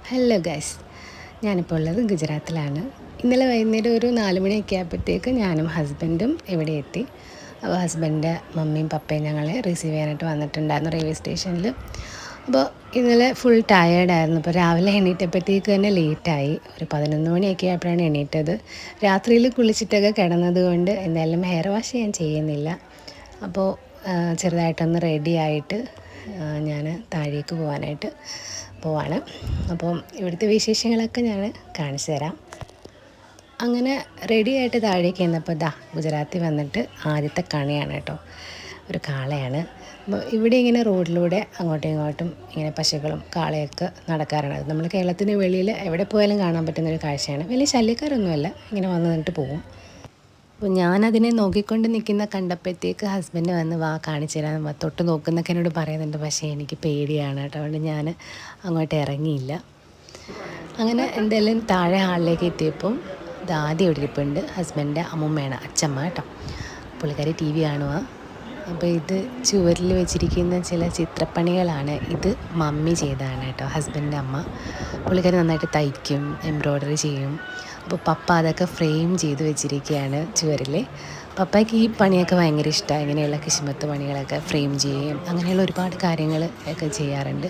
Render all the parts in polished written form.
Hello guys, ഞാനിപ്പോൾ ഉള്ളത് ഗുജറാത്തിലാണ്. ഇന്നലെ വൈകുന്നേരം ഒരു 4 മണിയൊക്കെ ആയപ്പോഴത്തേക്ക് ഞാനും ഹസ്ബൻഡും ഇവിടെ എത്തി. അപ്പോൾ ഹസ്ബൻഡിൻ്റെ മമ്മിയും പപ്പയും ഞങ്ങളെ റിസീവ് ചെയ്യാനായിട്ട് വന്നിട്ടുണ്ടായിരുന്നു റെയിൽവേ സ്റ്റേഷനിൽ. അപ്പോൾ ഇന്നലെ ഫുൾ ടയേർഡായിരുന്നു. അപ്പോൾ രാവിലെ എണീറ്റപ്പോഴത്തേക്ക് തന്നെ ലേറ്റായി. ഒരു 11 മണിയൊക്കെ ആയപ്പോഴാണ് എണീറ്റത്. രാത്രിയിൽ കുളിച്ചിട്ടൊക്കെ കിടന്നത് കൊണ്ട് എന്തായാലും ഹെയർ വാഷ് ഞാൻ ചെയ്യുന്നില്ല. അപ്പോൾ ചെറുതായിട്ടൊന്ന് റെഡി ആയിട്ട് ഞാൻ താഴേക്ക് പോകാനായിട്ട് പോവാണ്. അപ്പം ഇവിടുത്തെ വിശേഷങ്ങളൊക്കെ ഞാൻ കാണിച്ചു തരാം. അങ്ങനെ റെഡി ആയിട്ട് താഴേക്ക് ചെന്നപ്പോൾ ഗുജറാത്തിൽ വന്നിട്ട് ആദ്യത്തെ കണിയാണ് കേട്ടോ. ഒരു കാളയാണ്. അപ്പോൾ ഇവിടെ ഇങ്ങനെ റോഡിലൂടെ അങ്ങോട്ടും ഇങ്ങോട്ടും ഇങ്ങനെ പശുക്കളും കാളയൊക്കെ നടക്കാറാണ്. അത് നമ്മൾ കേരളത്തിന് വെളിയിൽ എവിടെ പോയാലും കാണാൻ പറ്റുന്നൊരു കാഴ്ചയാണ്. വലിയ ശല്യക്കാരൊന്നുമല്ല, ഇങ്ങനെ വന്ന് നിന്നിട്ട് പോകും. അപ്പോൾ ഞാനതിനെ നോക്കിക്കൊണ്ട് നിൽക്കുന്ന കണ്ടപ്പോഴത്തേക്ക് ഹസ്ബൻഡ് വന്ന് വാ കാണിച്ചു തരാൻ തൊട്ട് നോക്കുന്നൊക്കെ എന്നോട് പറയുന്നുണ്ട്. പക്ഷേ എനിക്ക് പേടിയാണ് കേട്ടോ, അതുകൊണ്ട് ഞാൻ അങ്ങോട്ട് ഇറങ്ങിയില്ല. അങ്ങനെ എന്തായാലും താഴെ ഹാളിലേക്ക് എത്തിയപ്പം ഇത് ആദ്യം ഇവിടെ ഇരിപ്പുണ്ട്. ഹസ്ബൻഡിൻ്റെ അമ്മുമ്മയാണ്, അച്ചമ്മ കേട്ടോ. പുള്ളിക്കാരി TV കാണുക. അപ്പോൾ ഇത് ചുവരിൽ വെച്ചിരിക്കുന്ന ചില ചിത്രപ്പണികളാണ്. ഇത് മമ്മി ചെയ്തതാണ് കേട്ടോ, ഹസ്ബൻഡിൻ്റെ അമ്മ. പുള്ളിക്കാരി നന്നായിട്ട് തയ്ക്കും, എംബ്രോയ്ഡറി ചെയ്യും. അപ്പോൾ പപ്പ അതൊക്കെ ഫ്രെയിം ചെയ്ത് വെച്ചിരിക്കുകയാണ് ചുവരിൽ. പപ്പയ്ക്ക് ഈ പണിയൊക്കെ ഭയങ്കര ഇഷ്ടമാണ്. ഇങ്ങനെയുള്ള കിസ്മത്ത് പണികളൊക്കെ ഫ്രെയിം ചെയ്യുകയും അങ്ങനെയുള്ള ഒരുപാട് കാര്യങ്ങൾ ഒക്കെ ചെയ്യാറുണ്ട്.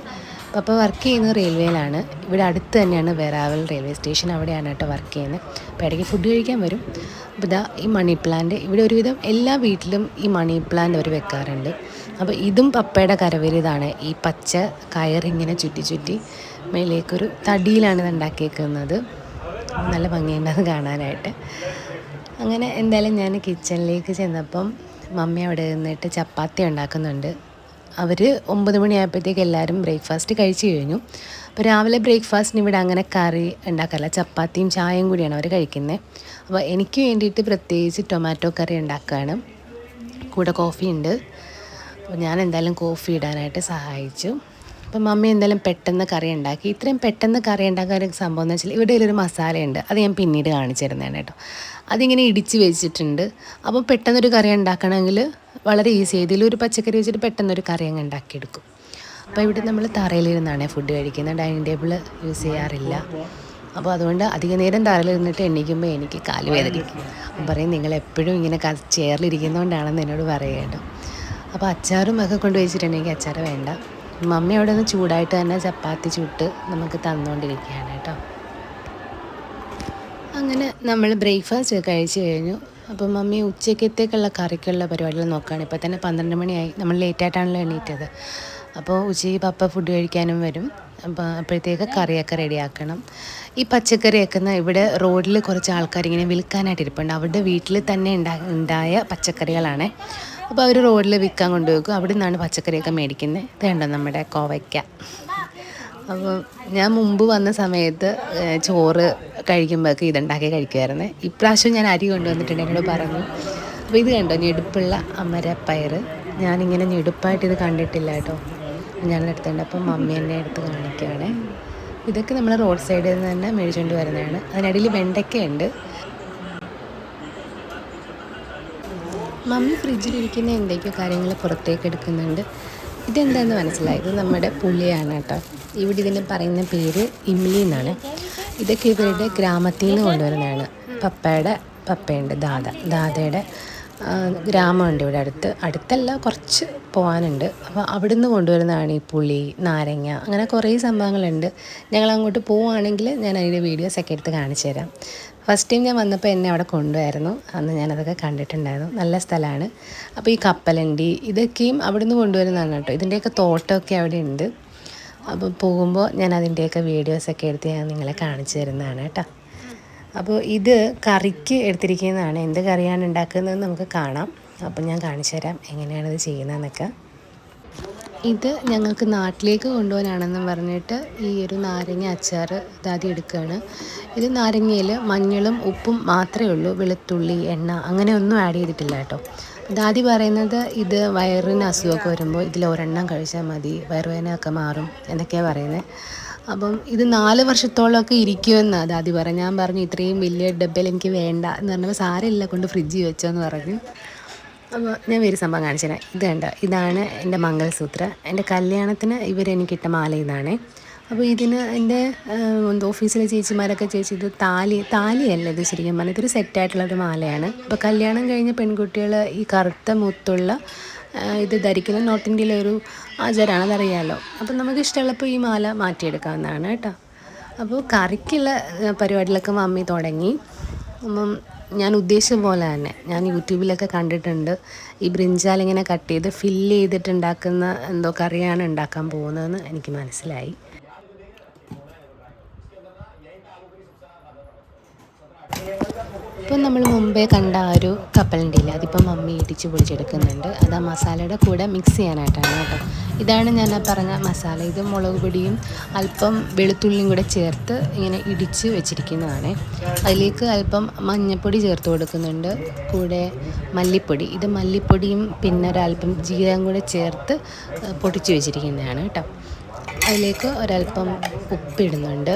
പപ്പ വർക്ക് ചെയ്യുന്നത് റെയിൽവേയിലാണ്. ഇവിടെ അടുത്ത് തന്നെയാണ് വെറാവൽ റെയിൽവേ സ്റ്റേഷൻ, അവിടെയാണ് കേട്ടോ വർക്ക് ചെയ്യുന്നത്. അപ്പോൾ ഇടയ്ക്ക് ഫുഡ് കഴിക്കാൻ വരും. അപ്പോൾ ഈ മണി പ്ലാന്റ് ഇവിടെ ഒരുവിധം എല്ലാ വീട്ടിലും ഈ മണി പ്ലാന്റ് അവർ വെക്കാറുണ്ട്. അപ്പോൾ ഇതും പപ്പയുടെ കരവിരുതാണ്. ഈ പച്ച കയറിങ്ങനെ ചുറ്റി ചുറ്റി മേലേക്കൊരു തടിയിലാണ് ഇത് ഉണ്ടാക്കിയേക്കുന്നത്. നല്ല ഭംഗിയുണ്ട് അത് കാണാനായിട്ട്. അങ്ങനെ എന്തായാലും ഞാൻ കിച്ചണിലേക്ക് ചെന്നപ്പം മമ്മി അവിടെ നിന്നിട്ട് ചപ്പാത്തി ഉണ്ടാക്കുന്നുണ്ട്. അവർ 9 മണിയായപ്പോഴത്തേക്ക് എല്ലാവരും ബ്രേക്ക്ഫാസ്റ്റ് കഴിച്ചു കഴിഞ്ഞു. അപ്പോൾ രാവിലെ ബ്രേക്ക്ഫാസ്റ്റിന് ഇവിടെ അങ്ങനെ കറി ഉണ്ടാക്കാറില്ല, ചപ്പാത്തിയും ചായയും കൂടിയാണ് അവർ കഴിക്കുന്നത്. അപ്പോൾ എനിക്ക് വേണ്ടിയിട്ട് പ്രത്യേകിച്ച് ടൊമാറ്റോ കറി ഉണ്ടാക്കുകയാണ്. കൂടെ കോഫി ഉണ്ട്. അപ്പോൾ ഞാൻ എന്തായാലും കോഫി ഇടാനായിട്ട് സഹായിച്ചു. അപ്പം മമ്മി എന്തായാലും പെട്ടെന്ന് കറി ഉണ്ടാക്കി. ഇത്രയും പെട്ടെന്ന് കറി ഉണ്ടാക്കാൻ ഒരു സംഭവം എന്ന് വെച്ചാൽ ഇവിടെ ഒരു മസാലയുണ്ട്, അത് ഞാൻ പിന്നീട് കാണിച്ചു തരുന്നതാണ് കേട്ടോ. അതിങ്ങനെ ഇടിച്ച് വെച്ചിട്ടുണ്ട്. അപ്പോൾ പെട്ടെന്നൊരു കറി ഉണ്ടാക്കണമെങ്കിൽ വളരെ ഈസി. ഇതിലൊരു പച്ചക്കറി വെച്ചിട്ട് പെട്ടെന്നൊരു കറി അങ്ങ് ഉണ്ടാക്കിയെടുക്കും. അപ്പോൾ ഇവിടെ നമ്മൾ തറയിലിരുന്നാണ് ഫുഡ് കഴിക്കുന്നത്, ഡൈനിങ് ടേബിൾ യൂസ് ചെയ്യാറില്ല. അപ്പോൾ അതുകൊണ്ട് അധിക നേരം തറയിലിരുന്നിട്ട് എണീക്കുമ്പോൾ എനിക്ക് കാല് വേദനിക്കും. അപ്പം പറയും നിങ്ങൾ എപ്പോഴും ഇങ്ങനെ ചെയറിലിരിക്കുന്നതുകൊണ്ടാണെന്ന് എന്നോട് പറയുക കേട്ടോ. അപ്പോൾ അച്ചാറും ഒക്കെ കൊണ്ട് വെച്ചിട്ടുണ്ടെങ്കിൽ അച്ചാർ വേണ്ട. മമ്മി അവിടെ നിന്ന് ചൂടായിട്ട് തന്നെ ചപ്പാത്തി ചുട്ട് നമുക്ക് തന്നുകൊണ്ടിരിക്കുകയാണ് കേട്ടോ. അങ്ങനെ നമ്മൾ ബ്രേക്ക്ഫാസ്റ്റ് കഴിച്ച് കഴിഞ്ഞു. അപ്പോൾ മമ്മി ഉച്ചക്കത്തേക്കുള്ള കറിക്കുള്ള പരിപാടികൾ നോക്കുകയാണ്. ഇപ്പോൾ തന്നെ 12 മണിയായി. നമ്മൾ ലേറ്റായിട്ടാണല്ലോ എണീറ്റത്. അപ്പോൾ ഉച്ചയ്ക്ക് പപ്പ ഫുഡ് കഴിക്കാനും വരും. അപ്പോൾ അപ്പോഴത്തേക്ക് കറിയൊക്കെ റെഡിയാക്കണം. ഈ പച്ചക്കറി വെക്കുന്ന ഇവിടെ റോഡിൽ കുറച്ച് ആൾക്കാർ ഇങ്ങനെ വിൽക്കാനായിട്ട് ഇരിപ്പുണ്ട്. അവരുടെ വീട്ടിൽ തന്നെ ഉണ്ടായ പച്ചക്കറികളാണ്. അപ്പോൾ അവർ റോഡിൽ വിൽക്കാൻ കൊണ്ടുവെക്കും. അവിടെ നിന്നാണ് പച്ചക്കറിയൊക്കെ മേടിക്കുന്നത്. ഇത് കണ്ടോ നമ്മുടെ കോവയ്ക്ക. അപ്പോൾ ഞാൻ മുമ്പ് വന്ന സമയത്ത് ചോറ് കഴിക്കുമ്പോഴൊക്കെ ഇതുണ്ടാക്കി കഴിക്കുമായിരുന്നു. ഇപ്രാവശ്യം ഞാൻ അരി കൊണ്ടുവന്നിട്ടുണ്ട്, എന്നോട് പറഞ്ഞു. അപ്പോൾ ഇത് കണ്ടോ, ഞെടുപ്പുള്ള അമരപ്പയർ. ഞാനിങ്ങനെ ഞെടുപ്പായിട്ട് ഇത് കണ്ടിട്ടില്ല കേട്ടോ. ഞാനെടുത്തുണ്ട്. അപ്പം മമ്മി എന്നെ എടുത്ത് കാണിക്കുകയാണ്. ഇതൊക്കെ നമ്മൾ റോഡ് സൈഡിൽ നിന്ന് തന്നെ മേടിച്ചുകൊണ്ട് വരുന്നതാണ്. അതിനിടയിൽ വെണ്ടയ്ക്കയുണ്ട്. മമ്മി ഫ്രിഡ്ജിലിരിക്കുന്ന എന്തൊക്കെയോ കാര്യങ്ങൾ പുറത്തേക്ക് എടുക്കുന്നുണ്ട്. ഇതെന്താണെന്ന് മനസ്സിലായി. ഇത് നമ്മുടെ പുളിയാണ് കേട്ടോ. ഇവിടെ ഇതിന് പറയുന്ന പേര് ഇമ്ലി എന്നാണ്. ഇതൊക്കെ ഇവരുടെ ഗ്രാമത്തിൽ നിന്ന് കൊണ്ടുവരുന്നതാണ്. പപ്പയുണ്ട് ദാദയുടെ ഗ്രാമമുണ്ട് ഇവിടെ അടുത്തല്ല, കുറച്ച് പോകാനുണ്ട്. അപ്പോൾ അവിടെ നിന്ന് കൊണ്ടുവരുന്നതാണ് ഈ പുളി, നാരങ്ങ, അങ്ങനെ കുറേ സംഭവങ്ങളുണ്ട്. ഞങ്ങൾ അങ്ങോട്ട് പോവുകയാണെങ്കിൽ ഞാൻ അതിൻ്റെ വീഡിയോസൊക്കെ എടുത്ത് കാണിച്ചു തരാം. ഫസ്റ്റ് ടൈം ഞാൻ വന്നപ്പോൾ എന്നെ അവിടെ കൊണ്ടുപോയിരുന്നു. അന്ന് ഞാനതൊക്കെ കണ്ടിട്ടുണ്ടായിരുന്നു. നല്ല സ്ഥലമാണ്. അപ്പോൾ ഈ കപ്പലണ്ടി ഇതൊക്കെയും അവിടെ നിന്ന് കൊണ്ടുവരുന്നതാണ് കേട്ടോ. ഇതിൻ്റെയൊക്കെ തോട്ടമൊക്കെ അവിടെ ഉണ്ട്. അപ്പോൾ പോകുമ്പോൾ ഞാൻ അതിൻ്റെയൊക്കെ വീഡിയോസൊക്കെ എടുത്ത് ഞാൻ നിങ്ങളെ കാണിച്ചു തരുന്നതാണ് കേട്ടോ. അപ്പോൾ ഇത് കറിക്ക് എടുത്തിരിക്കുന്നതാണ്. എന്ത് കറിയാണ് ഉണ്ടാക്കുന്നതെന്ന് നമുക്ക് കാണാം. അപ്പോൾ ഞാൻ കാണിച്ചു തരാം എങ്ങനെയാണിത് ചെയ്യുന്നതെന്നൊക്കെ. ഇത് ഞങ്ങൾക്ക് നാട്ടിലേക്ക് കൊണ്ടുപോകാനാണെന്നും പറഞ്ഞിട്ട് ഈ ഒരു നാരങ്ങ അച്ചാർ ഇതാദ്യം എടുക്കുകയാണ്. ഇത് നാരങ്ങയിൽ മഞ്ഞളും ഉപ്പും മാത്രമേ ഉള്ളൂ, വെളുത്തുള്ളി, എണ്ണ അങ്ങനെ ഒന്നും ആഡ് ചെയ്തിട്ടില്ല കേട്ടോ. ദാദി പറയുന്നത് ഇത് വയറിന് അസുഖമൊക്കെ വരുമ്പോൾ ഇതിൽ ഒരെണ്ണം കഴിച്ചാൽ മതി, വയറുവേദനയൊക്കെ മാറും എന്നൊക്കെയാണ് പറയുന്നത്. അപ്പം ഇത് 4 വർഷത്തോളമൊക്കെ ഇരിക്കുമെന്നാണ് ദാദി പറഞ്ഞു. ഞാൻ പറഞ്ഞു ഇത്രയും വലിയ ഡബ്ബയിൽ എനിക്ക് വേണ്ട എന്ന് പറഞ്ഞപ്പോൾ സാരമില്ല, കൊണ്ട് ഫ്രിഡ്ജിൽ വെച്ചോന്ന് പറഞ്ഞു. അപ്പോൾ ഞാൻ വേറെ സംഭവം കാണിച്ചു തരാം. ഇത് കണ്ടോ, ഇതാണ് എൻ്റെ മംഗൾസൂത്ര. എൻ്റെ കല്യാണത്തിന് ഇവരെനിക്കിട്ട മാല ഇതാണ്. അപ്പോൾ ഇതിന് എൻ്റെ എന്തോ ഓഫീസിലെ ചേച്ചിമാരൊക്കെ ചേച്ചി ഇത് താലിയല്ല ഇത് ശരിക്കും പറഞ്ഞാൽ ഇതൊരു സെറ്റായിട്ടുള്ളൊരു മാലയാണ്. അപ്പോൾ കല്യാണം കഴിഞ്ഞ പെൺകുട്ടികൾ ഈ കറുത്ത മുത്തുള്ള ഇത് ധരിക്കുന്ന നോർത്ത് ഇന്ത്യയിലെ ഒരു ആചാരമാണ്, അതറിയാമല്ലോ. അപ്പം നമുക്ക് ഇഷ്ടമുള്ളപ്പോൾ ഈ മാല മാറ്റിയെടുക്കാവുന്നതാണ് കേട്ടോ. അപ്പോൾ കറിക്കുള്ള പരിപാടികളൊക്കെ മമ്മി തുടങ്ങി. അപ്പം ഞാൻ ഉദ്ദേശിച്ച പോലെ തന്നെ ഞാൻ യൂട്യൂബിലൊക്കെ കണ്ടിട്ടുണ്ട്, ഈ ബ്രിഞ്ചാൽ ഇങ്ങനെ കട്ട് ചെയ്ത് ഫില്ല് ചെയ്തിട്ടുണ്ടാക്കുന്ന എന്തോ കറിയാണ് ഉണ്ടാക്കാൻ പോകുന്നതെന്ന് എനിക്ക് മനസ്സിലായി. ഇപ്പം നമ്മൾ മുമ്പേ കണ്ട ആ ഒരു കപ്പലിൻ്റെ ഇല്ല, അതിപ്പം മമ്മി ഇടിച്ച് പൊടിച്ചെടുക്കുന്നുണ്ട്. അത് ആ മസാലയുടെ കൂടെ മിക്സ് ചെയ്യാനായിട്ടാണ് കേട്ടോ. ഇതാണ് ഞാൻ പറഞ്ഞ മസാല. ഇത് മുളക് പൊടിയും അല്പം വെളുത്തുള്ളിയും കൂടെ ചേർത്ത് ഇങ്ങനെ ഇടിച്ച് വെച്ചിരിക്കുന്നതാണ്. അതിലേക്ക് അല്പം മഞ്ഞൾപ്പൊടി ചേർത്ത് കൊടുക്കുന്നുണ്ട്, കൂടെ മല്ലിപ്പൊടി. ഇത് മല്ലിപ്പൊടിയും പിന്നെ ഒരല്പം ജീരകം കൂടെ ചേർത്ത് പൊടിച്ച് വെച്ചിരിക്കുന്നതാണ് കേട്ടോ. അതിലേക്ക് ഒരല്പം ഉപ്പിടുന്നുണ്ട്,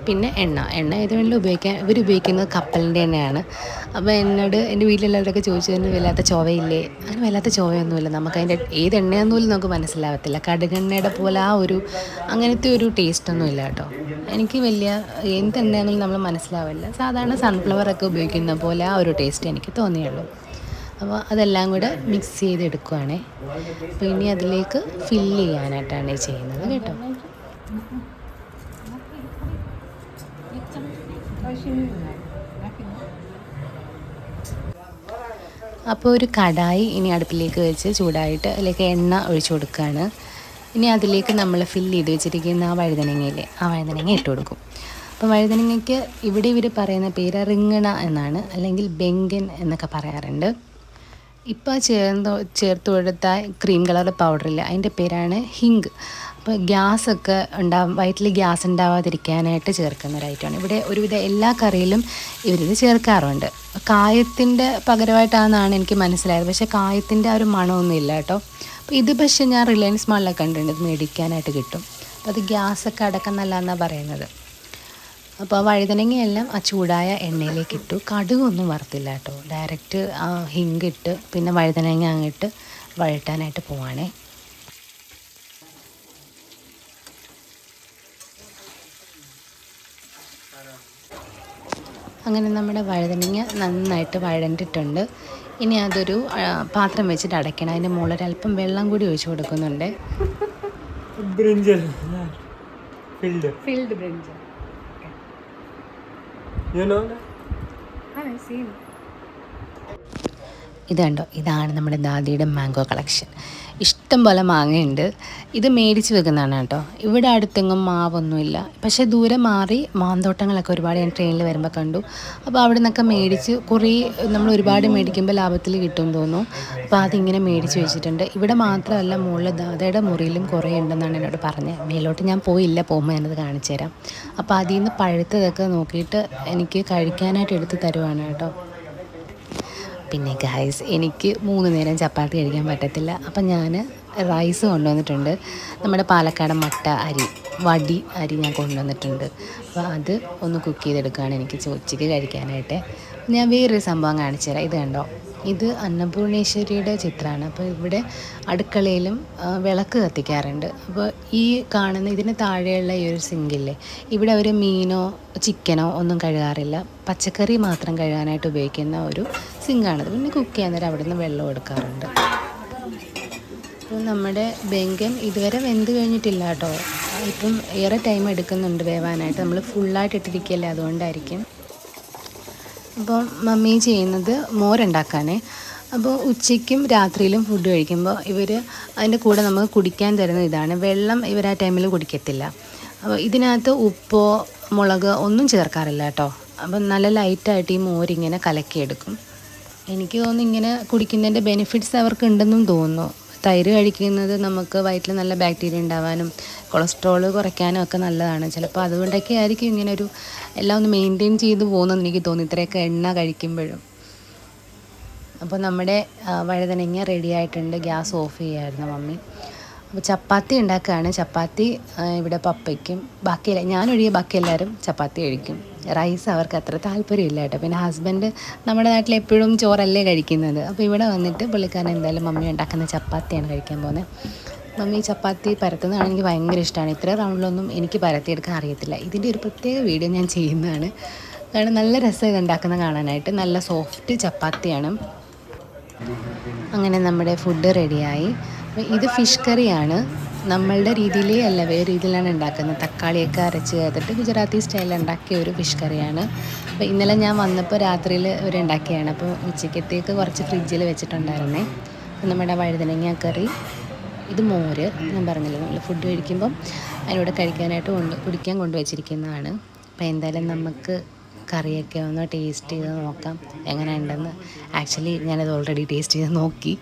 പിന്നെ എണ്ണ ഏത് വേണമെങ്കിലും ഉപയോഗിക്കാം. ഇവരുപയോഗിക്കുന്നത് കപ്പലിൻ്റെ എണ്ണയാണ്. അപ്പോൾ എന്നോട് എൻ്റെ വീട്ടിലുള്ളവരൊക്കെ ചോദിച്ചതിന് വല്ലാത്ത ചൊവയില്ലേ? അങ്ങനെ വല്ലാത്ത ചൊവയൊന്നുമില്ല. നമുക്കതിൻ്റെ ഏത് എണ്ണയാണെന്ന് പോലും നമുക്ക് മനസ്സിലാവത്തില്ല. കടുകെണ്ണയുടെ പോലെ ആ ഒരു അങ്ങനത്തെ ഒരു ടേസ്റ്റൊന്നും ഇല്ല കേട്ടോ. എനിക്ക് വലിയ എന്ത് എണ്ണയാണെങ്കിലും നമ്മൾ മനസ്സിലാവില്ല. സാധാരണ സൺഫ്ലവറൊക്കെ ഉപയോഗിക്കുന്ന പോലെ ആ ഒരു ടേസ്റ്റ് എനിക്ക് തോന്നിയുള്ളൂ. അപ്പോൾ അതെല്ലാം കൂടെ മിക്സ് ചെയ്തെടുക്കുവാണേ. അപ്പോൾ ഇനി അതിലേക്ക് ഫില്ല് ചെയ്യാനായിട്ടാണ് ചെയ്യുന്നത് കേട്ടോ. അപ്പോൾ ഒരു കടായി ഇനി അടുപ്പിലേക്ക് വെച്ച് ചൂടായിട്ട് അതിലേക്ക് എണ്ണ ഒഴിച്ചു കൊടുക്കുകയാണ്. ഇനി അതിലേക്ക് നമ്മൾ ഫില്ല് ചെയ്ത് വെച്ചിരിക്കുന്ന ആ വഴുതനങ്ങയില്ലേ, ആ വഴുതനങ്ങ ഇട്ട് കൊടുക്കും. അപ്പോൾ വഴുതനങ്ങയ്ക്ക് ഇവിടെ ഇവർ പറയുന്ന പേര് റിങ്ങണ എന്നാണ്, അല്ലെങ്കിൽ ബെങ്കൻ എന്നൊക്കെ പറയാറുണ്ട്. ഇപ്പോൾ ചേർത്ത് കൊടുത്ത ക്രീം കളർ പൗഡറില്ല, അതിൻ്റെ പേരാണ് ഹിങ്. അപ്പോൾ ഗ്യാസൊക്കെ വയറ്റിൽ ഗ്യാസ് ഉണ്ടാവാതിരിക്കാനായിട്ട് ചേർക്കുന്ന ഒരു ഐറ്റമാണ്. ഇവിടെ ഒരുവിധ എല്ലാ കറിയിലും ഇവരിത് ചേർക്കാറുണ്ട്. കായത്തിൻ്റെ പകരമായിട്ടാണെന്നാണ് എനിക്ക് മനസ്സിലായത്, പക്ഷേ കായത്തിൻ്റെ ആ ഒരു മണമൊന്നും ഇല്ല കേട്ടോ. അപ്പോൾ ഇത് പക്ഷേ ഞാൻ റിലയൻസ് മാളിലൊക്കെ കണ്ടിട്ടുണ്ട്, ഇത് മേടിക്കാനായിട്ട് കിട്ടും. അപ്പോൾ അത് ഗ്യാസൊക്കെ അടക്കം നല്ലതെന്നാണ് പറയുന്നത്. അപ്പോൾ ആ വഴുതനങ്ങയെല്ലാം ആ ചൂടായ എണ്ണയിലേക്ക് ഇട്ടു. കടുകൊന്നും വറുത്തില്ല കേട്ടോ, ഡയറക്റ്റ് ആ ഹിങ് ഇട്ട് പിന്നെ വഴുതനങ്ങ അങ്ങിട്ട് വഴറ്റാനായിട്ട് പോവാണേ. അങ്ങനെ നമ്മുടെ വഴുതനങ്ങ നന്നായിട്ട് വഴണ്ടിട്ടുണ്ട്. ഇനി അതൊരു പാത്രം വെച്ചിട്ട് അടയ്ക്കണം. അതിൻ്റെ മുകളിൽ അല്പം വെള്ളം കൂടി ഒഴിച്ച് കൊടുക്കുന്നുണ്ട്. ഫിൽഡ് ബ്രിഞ്ചൽ. ഇത് കണ്ടോ, ഇതാണ് നമ്മുടെ ദാദിയുടെ മാംഗോ കളക്ഷൻ. ഇഷ്ടം പോലെ മാങ്ങയുണ്ട്. ഇത് മേടിച്ച് വെക്കുന്നതാണ് കേട്ടോ. ഇവിടെ അടുത്തെങ്ങും മാവൊന്നുമില്ല, പക്ഷേ ദൂരെ മാറി മാന്തോട്ടങ്ങളൊക്കെ ഒരുപാട് ഞാൻ ട്രെയിനിൽ വരുമ്പോൾ കണ്ടു. അപ്പോൾ അവിടെ നിന്നൊക്കെ മേടിച്ച് കുറേ നമ്മൾ ഒരുപാട് മേടിക്കുമ്പോൾ ലാഭത്തിൽ കിട്ടും തോന്നുന്നു. അപ്പോൾ അതിങ്ങനെ മേടിച്ച് വെച്ചിട്ടുണ്ട്. ഇവിടെ മാത്രമല്ല, മുകളിൽ ദാദയുടെ മുറിയിലും കുറേ ഉണ്ടെന്നാണ് എന്നോട് പറഞ്ഞത്. മേലോട്ട് ഞാൻ പോയില്ല, പോകുമ്പോൾ ഞാനത് കാണിച്ചു തരാം. അപ്പോൾ അതിൽ നിന്ന് പഴുത്തതൊക്കെ നോക്കിയിട്ട് എനിക്ക് കഴിക്കാനായിട്ട് എടുത്ത് തരുവാണ് കേട്ടോ. പിന്നെ ഗായ്സ്, എനിക്ക് 3 നേരം ചപ്പാത്തി കഴിക്കാൻ പറ്റത്തില്ല. അപ്പം ഞാൻ റൈസ് കൊണ്ടുവന്നിട്ടുണ്ട്. നമ്മുടെ പാലക്കാടൻ മട്ട അരി, വടി അരി ഞാൻ കൊണ്ടുവന്നിട്ടുണ്ട്. അപ്പോൾ അത് ഒന്ന് കുക്ക് ചെയ്തെടുക്കുകയാണ് എനിക്ക് ഉച്ചയ്ക്ക് കഴിക്കാനായിട്ട്. ഞാൻ വേറൊരു സംഭവം കാണിച്ചു തരാം. ഇത് കണ്ടോ, ഇത് അന്നപൂർണേശ്വരിയുടെ ചിത്രമാണ്. അപ്പോൾ ഇവിടെ അടുക്കളയിലും വിളക്ക് കത്തിക്കാറുണ്ട്. അപ്പോൾ ഈ കാണുന്ന ഇതിന് താഴെയുള്ള ഈ ഒരു സിങ്കില്ലേ, ഇവിടെ അവർ മീനോ ചിക്കനോ ഒന്നും കഴുകാറില്ല, പച്ചക്കറി മാത്രം കഴുകാനായിട്ട് ഉപയോഗിക്കുന്ന ഒരു സിങ്കാണത്. പിന്നെ കുക്ക് ചെയ്യാൻ നേരം അവിടെ നിന്ന് വെള്ളം എടുക്കാറുണ്ട്. അപ്പോൾ നമ്മുടെ ബെങ്കൻ ഇതുവരെ വെന്ത് കഴിഞ്ഞിട്ടില്ല കേട്ടോ. ഇപ്പം ഏറെ ടൈം എടുക്കുന്നുണ്ട് വേവാനായിട്ട്. നമ്മൾ ഫുള്ളായിട്ട് ഇട്ടിരിക്കുകയല്ലേ, അതുകൊണ്ടായിരിക്കും. അപ്പോൾ മമ്മി ചെയ്യുന്നത് മോരുണ്ടാക്കാനേ. അപ്പോൾ ഉച്ചയ്ക്കും രാത്രിയിലും ഫുഡ് കഴിക്കുമ്പോൾ ഇവർ അതിൻ്റെ കൂടെ നമുക്ക് കുടിക്കാൻ തരുന്ന ഇതാണ്. വെള്ളം ഇവർ ആ ടൈമിൽ കുടിക്കത്തില്ല. അപ്പോൾ ഇതിനകത്ത് ഉപ്പോ മുളക് ഒന്നും ചേർക്കാറില്ല കേട്ടോ. അപ്പം നല്ല ലൈറ്റായിട്ട് ഈ മോരിങ്ങനെ കലക്കിയെടുക്കും. എനിക്ക് തോന്നുന്നു ഇങ്ങനെ കുടിക്കുന്നതിൻ്റെ ബെനിഫിറ്റ്സ് അവർക്ക് ഉണ്ടെന്നും തോന്നുന്നു. തൈര് കഴിക്കുന്നത് നമുക്ക് വയറ്റിൽ നല്ല ബാക്ടീരിയ ഉണ്ടാവാനും കൊളസ്ട്രോൾ കുറയ്ക്കാനും ഒക്കെ നല്ലതാണ്. ചിലപ്പോൾ അതുകൊണ്ടൊക്കെ ആയിരിക്കും ഇങ്ങനെ ഒരു എല്ലാം ഒന്ന് മെയിൻറ്റെയിൻ ചെയ്ത് പോകുന്നതെന്ന് എനിക്ക് തോന്നി, ഇത്രയൊക്കെ എണ്ണ കഴിക്കുമ്പോഴും. അപ്പോൾ നമ്മുടെ വഴുതനങ്ങ റെഡി ആയിട്ടുണ്ട്. ഗ്യാസ് ഓഫ് ചെയ്യായിരുന്നു മമ്മി. അപ്പോൾ ചപ്പാത്തി ഉണ്ടാക്കുകയാണ്. ചപ്പാത്തി ഇവിടെ പപ്പയ്ക്കും ബാക്കിയല്ല, ഞാനൊഴികെ ബാക്കി എല്ലാവരും ചപ്പാത്തി കഴിക്കും. റൈസ് അവർക്ക് അത്ര താല്പര്യമില്ല കേട്ടോ. പിന്നെ ഹസ്ബൻഡ് നമ്മുടെ നാട്ടിൽ എപ്പോഴും ചോറല്ലേ കഴിക്കുന്നത്. അപ്പോൾ ഇവിടെ വന്നിട്ട് പുള്ളിക്കാരൻ എന്തായാലും മമ്മി ഉണ്ടാക്കുന്ന ചപ്പാത്തിയാണ് കഴിക്കാൻ പോകുന്നത്. മമ്മി ചപ്പാത്തി പരത്തുന്നതാണ് എനിക്ക് ഭയങ്കര ഇഷ്ടമാണ്. ഇത്ര റൗണ്ടിലൊന്നും എനിക്ക് പരത്തിയെടുക്കാൻ അറിയത്തില്ല. ഇതിൻ്റെ ഒരു പ്രത്യേക വീഡിയോ ഞാൻ ചെയ്യുന്നതാണ്. കാരണം നല്ല രസം ഇത് ഉണ്ടാക്കുന്ന കാണാനായിട്ട്. നല്ല സോഫ്റ്റ് ചപ്പാത്തിയാണ്. അങ്ങനെ നമ്മുടെ ഫുഡ് റെഡിയായി. ഇത് ഫിഷ് കറിയാണ്. നമ്മളുടെ രീതിയിലേ അല്ല, വേറെ രീതിയിലാണ് ഉണ്ടാക്കുന്നത്. തക്കാളിയൊക്കെ അരച്ച് ചേർത്തിട്ട് ഗുജറാത്തി സ്റ്റൈലിൽ ഉണ്ടാക്കിയ ഒരു ഫിഷ് കറിയാണ്. അപ്പോൾ ഇന്നലെ ഞാൻ വന്നപ്പോൾ രാത്രിയിൽ ഉണ്ടാക്കിയാണ്. അപ്പോൾ ഉച്ചക്കത്തേക്ക് കുറച്ച് ഫ്രിഡ്ജിൽ വെച്ചിട്ടുണ്ടായിരുന്നേ. നമ്മുടെ വഴുതനങ്ങ കറി, ഇത് മോര്, ഞാൻ പറഞ്ഞില്ലേ നമ്മൾ ഫുഡ് കഴിക്കുമ്പം അതിനോട് കഴിക്കാനായിട്ട് കുടിക്കാൻ കൊണ്ടുവച്ചിരിക്കുന്നതാണ്. അപ്പോൾ എന്തായാലും നമുക്ക് കറിയൊക്കെ ഒന്ന് ടേസ്റ്റ് ചെയ്ത് നോക്കാം എങ്ങനെ ഉണ്ടെന്ന്. ആക്ച്വലി ഞാനത് ഓൾറെഡി ടേസ്റ്റ് ചെയ്ത് നോക്കി.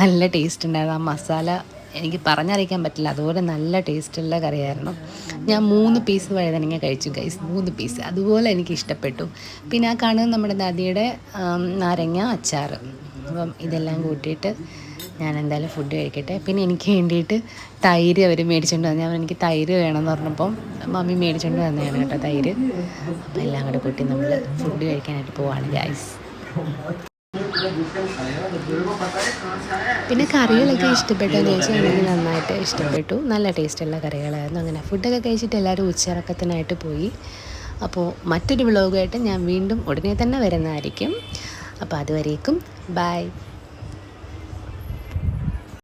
നല്ല ടേസ്റ്റ് ഉണ്ടായിരുന്നു. ആ മസാല എനിക്ക് പറഞ്ഞറിയിക്കാൻ പറ്റില്ല, അതുപോലെ നല്ല ടേസ്റ്റുള്ള കറിയായിരുന്നു. ഞാൻ 3 പീസ് വഴുതനങ്ങ കഴിച്ചു ഗൈസ്, 3 പീസ്. അതുപോലെ എനിക്ക് ഇഷ്ടപ്പെട്ടു. പിന്നെ ആ കാണുന്നത് നമ്മുടെ നദിയുടെ നാരങ്ങ അച്ചാർ. അപ്പം ഇതെല്ലാം കൂട്ടിയിട്ട് ഞാൻ എന്തായാലും ഫുഡ് കഴിക്കട്ടെ. പിന്നെ എനിക്ക് വേണ്ടിയിട്ട് തൈര് അവർ മേടിച്ചുകൊണ്ട് വന്നു. ഞാൻ എനിക്ക് തൈര് വേണമെന്ന് പറഞ്ഞപ്പം മമ്മി മേടിച്ചുകൊണ്ട് വന്നതാണ് കേട്ടോ തൈര്. അപ്പം എല്ലാം കൂടെ കൂട്ടി നമ്മൾ ഫുഡ് കഴിക്കാനായിട്ട് പോവാണ് ഗൈസ്. പിന്നെ കറികളൊക്കെ ഇഷ്ടപ്പെട്ടു എന്ന് ചോദിച്ചാൽ എനിക്ക് നന്നായിട്ട് ഇഷ്ടപ്പെട്ടു. നല്ല ടേസ്റ്റുള്ള കറികളായിരുന്നു. അങ്ങനെ ഫുഡൊക്കെ കഴിച്ചിട്ട് എല്ലാവരും ഉച്ചയിറക്കത്തിനായിട്ട് പോയി. അപ്പോൾ മറ്റൊരു വ്ളോഗായിട്ട് ഞാൻ വീണ്ടും ഉടനെ തന്നെ വരുന്നതായിരിക്കും. അപ്പോൾ അതുവരേക്കും ബൈ.